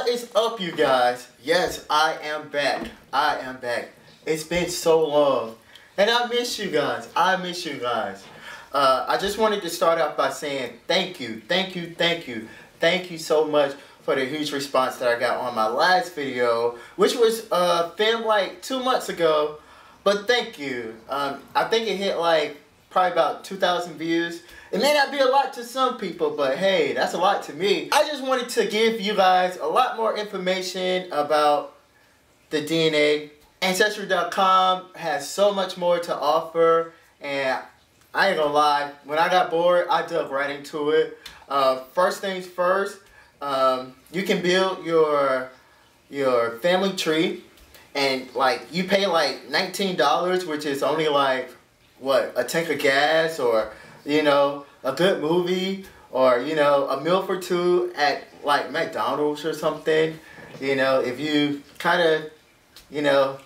What is up, you guys? Yes, I am back. I am back. It's been so long. And I miss you guys. I miss you guys. I just wanted to start off by saying thank you. Thank you, thank you. Thank you so much for the huge response that I got on my last video, which was filmed like 2 months ago. But thank you. I think it hit like probably about 2,000 views. It may not be a lot to some people, but hey, that's a lot to me. I just wanted to give you guys a lot more information about the DNA. Ancestry.com has so much more to offer, and I ain't gonna lie, when I got bored, I dug right into it. First things first, you can build your family tree, and like you pay like $19, which is only like what, a tank of gas, or you know, a good movie, or you know, a meal for two at like McDonald's or something. You know, if you kind of, you know,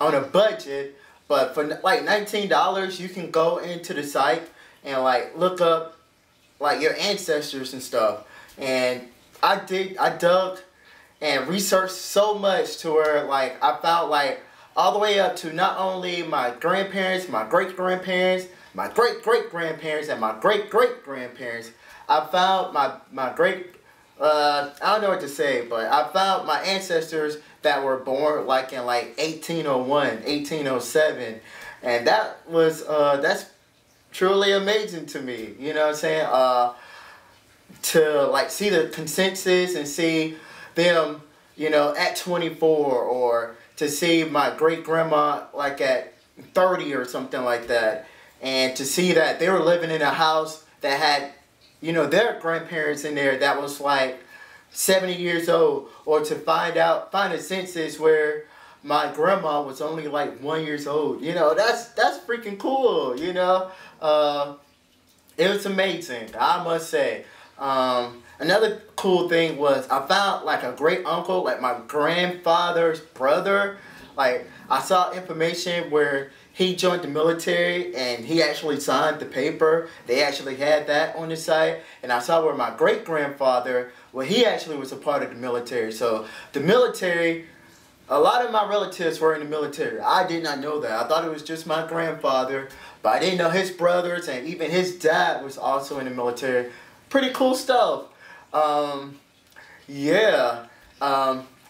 on a budget. But for like $19, you can go into the site and like look up like your ancestors and stuff. And I dug and researched so much to where like I found like all the way up to not only my grandparents, my great-grandparents, my great-great-grandparents, and my great-great-grandparents. I found my great, I don't know what to say, but I found my ancestors that were born like in like 1801, 1807. And that was, that's truly amazing to me, you know what I'm saying? To like see the consensus and see them, you know, at 24, or to see my great-grandma like at 30 or something like that. And to see that they were living in a house that had, you know, their grandparents in there that was like 70 years old. Or to find a census where my grandma was only like 1 year old. You know, that's freaking cool, you know. It was amazing, I must say. Another cool thing was I found like a great uncle, like my grandfather's brother. Like I saw information where he joined the military and he actually signed the paper. They actually had that on the site. And I saw where my great-grandfather, well, he actually was a part of the military. So the military, a lot of my relatives were in the military. I did not know that. I thought it was just my grandfather, but I didn't know his brothers and even his dad was also in the military. Pretty cool stuff. Yeah.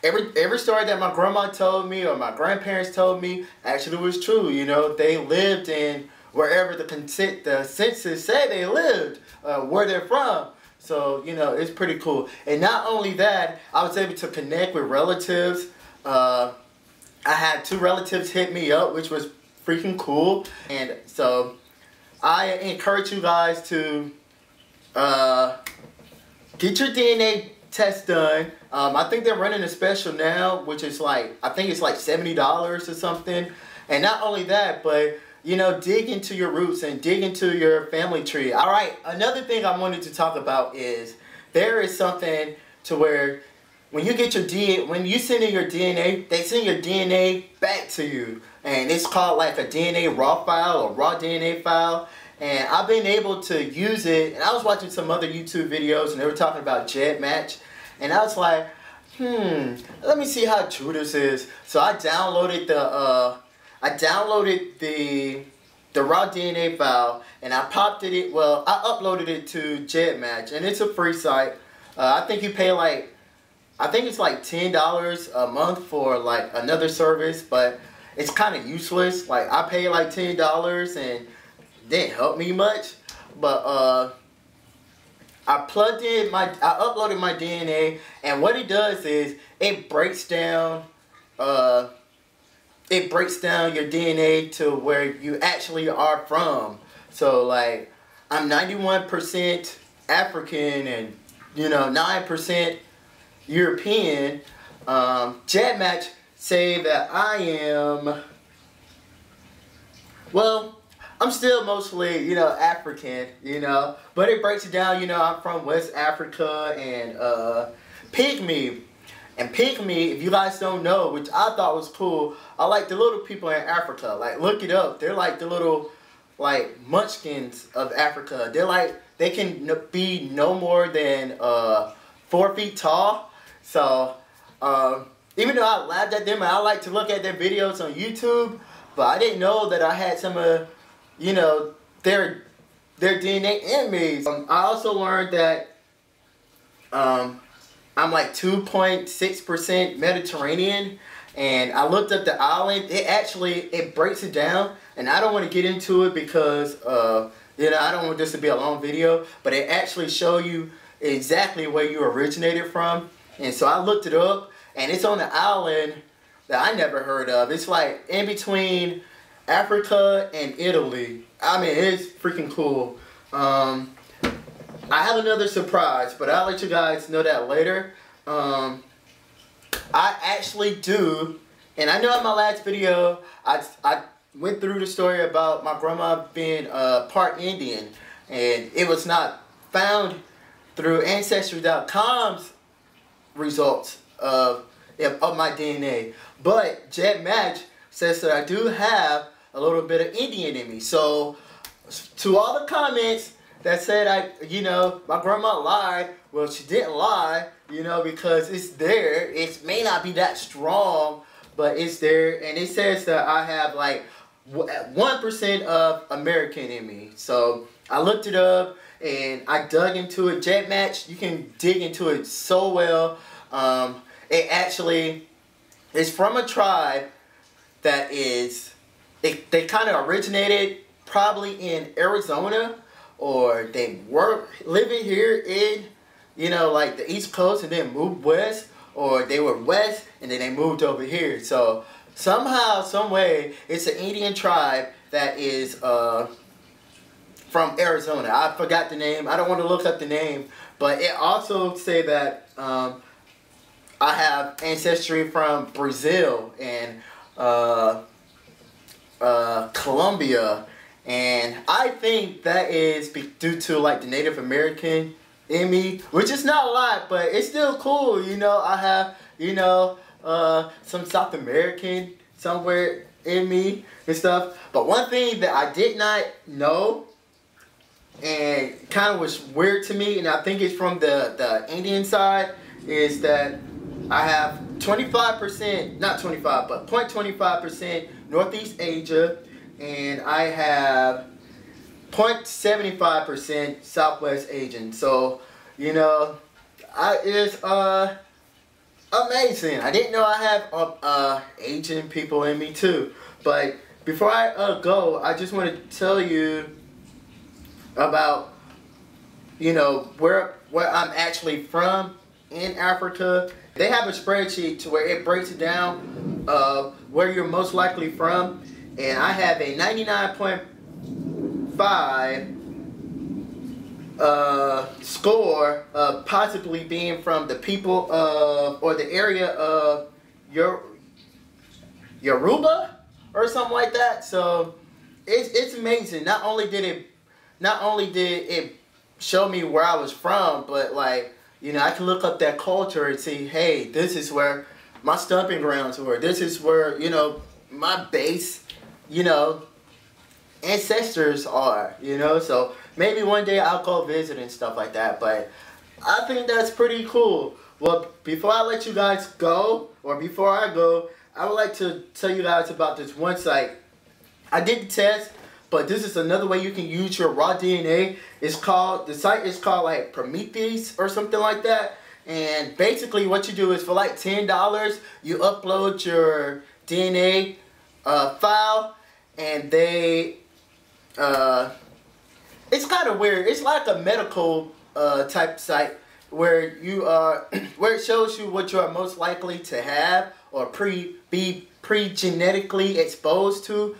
Every story that my grandma told me or my grandparents told me actually was true. You know, they lived in wherever the census said they lived, where they're from. So, you know, it's pretty cool. And not only that, I was able to connect with relatives. I had 2 relatives hit me up, which was freaking cool. And so I encourage you guys to get your DNA test done. I think they're running a special now, which is like, I think it's like $70 or something. And not only that, but you know, dig into your roots and dig into your family tree. All right, another thing I wanted to talk about is there is something to where when you get your DNA, when you send in your DNA, they send your DNA back to you, and it's called like a DNA raw file or raw DNA file. And I've been able to use it, and I was watching some other YouTube videos and they were talking about GEDmatch, and I was like, let me see how true this is. So I downloaded the raw DNA file, and I uploaded it to GEDmatch, and it's a free site. I think you pay like, I think it's like $10 a month for like another service, but it's kind of useless. Like I pay like $10 and didn't help me much, but I uploaded my DNA, and what it does is it breaks down your DNA to where you actually are from. So like I'm 91% African and, you know, 9% European. GEDmatch say that I am, well, I'm still mostly, you know, African, you know, but it breaks it down, you know, I'm from West Africa and Pygmy. And Pygmy, if you guys don't know, which I thought was cool, are like the little people in Africa. Like, look it up. They're like the little, like, munchkins of Africa. They're like, they can be no more than 4 feet tall. So Even though I laughed at them and I like to look at their videos on YouTube, but I didn't know that I had some of, you know, their DNA in me. I also learned that I'm like 2.6% Mediterranean, and I looked up the island. It breaks it down, and I don't want to get into it because you know, I don't want this to be a long video, but it actually show you exactly where you originated from. And so I looked it up, and it's on an island that I never heard of. It's like in between Africa and Italy. I mean, it's freaking cool. I have another surprise, but I'll let you guys know that later. I actually do, and I know in my last video, I went through the story about my grandma being part Indian, and it was not found through Ancestry.com's results of my DNA. But GEDmatch says that I do have a little bit of Indian in me. So to all the comments that said you know, my grandma lied, well, she didn't lie, you know, because it's there. It may not be that strong, but it's there, and it says that I have like 1% of American in me. So I looked it up and I dug into it. GEDmatch, you can dig into it so well. It actually is from a tribe that is, they kind of originated probably in Arizona, or they were living here in, you know, like the East Coast and then moved west, or they were west and then they moved over here. So somehow, some way, it's an Indian tribe that is from Arizona. I forgot the name. I don't want to look up the name, but it also say that I have ancestry from Brazil and Colombia, and I think that is due to like the Native American in me, which is not a lot, but it's still cool. You know, I have, you know, some South American somewhere in me and stuff. But one thing that I did not know and kind of was weird to me, and I think it's from the Indian side, is that I have 25%, not 25, but 0.25% Northeast Asia, and I have 0.75% Southwest Asian. So, you know, it's amazing. I didn't know I have Asian people in me too. But before I go, I just want to tell you about, you know, where I'm actually from in Africa. They have a spreadsheet to where it breaks it down where you're most likely from, and I have a 99.5 score of possibly being from the people of, or the area of Yoruba or something like that. So it's amazing. Not only did it show me where I was from, but like, you know, I can look up that culture and see, hey, this is where my stomping grounds were. This is where, you know, my base, you know, ancestors are, you know. So maybe one day I'll go visit and stuff like that. But I think that's pretty cool. Well, before I let you guys go, or before I go, I would like to tell you guys about this one site. I did the test, but this is another way you can use your raw DNA. The site is called like Prometheus or something like that. And basically what you do is for like $10, you upload your DNA file, and they, it's kind of weird. It's like a medical type site where you where it shows you what you are most likely to have or be pre-genetically exposed to.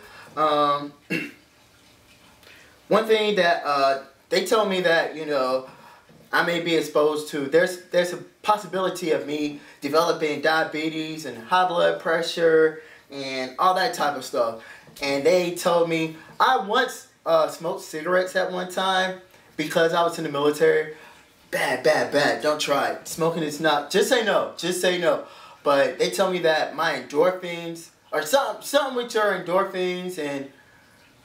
One thing that they told me that, you know, I may be exposed to, there's a possibility of me developing diabetes and high blood pressure and all that type of stuff. And they told me I once smoked cigarettes at one time because I was in the military. Bad, bad, bad. Don't try it. Smoking is not. Just say no. Just say no. But they tell me that my endorphins, or something with your endorphins, and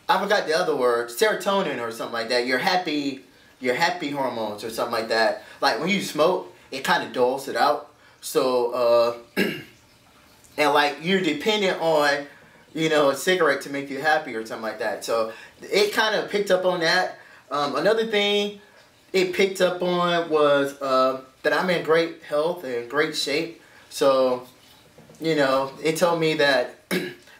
I forgot the other word, serotonin or something like that. Your happy hormones or something like that. Like when you smoke, it kind of dulls it out. So and like you're dependent on, you know, a cigarette to make you happy or something like that. So it kind of picked up on that. Another thing it picked up on was that I'm in great health and great shape. So, you know, it told me that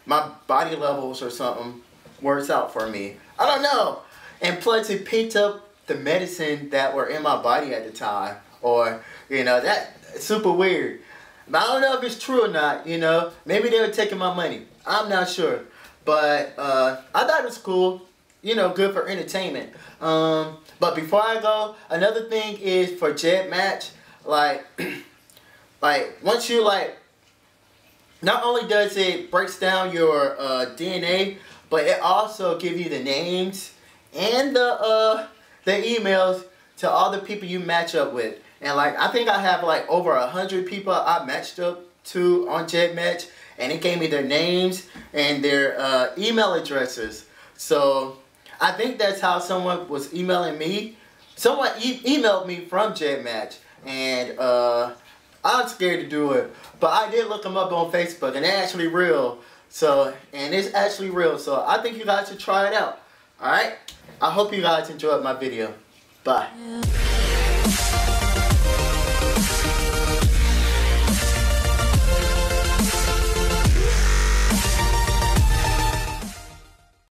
my body levels or something works out for me. I don't know. And plus it picked up the medicine that were in my body at the time. Or, you know, that's super weird. But I don't know if it's true or not, you know. Maybe they were taking my money. I'm not sure. But I thought it was cool. You know, good for entertainment. But before I go, another thing is for Jet Match, like once you not only does it breaks down your DNA, but it also gives you the names and the emails to all the people you match up with. And like I think I have like over 100 people I matched up to on Jet Match, and it gave me their names and their email addresses. So I think that's how someone was emailing me. Someone emailed me from Jet Match, and I'm scared to do it, but I did look them up on Facebook, and they're actually real. So, and it's actually real. So I think you guys should try it out. All right. I hope you guys enjoyed my video. Bye.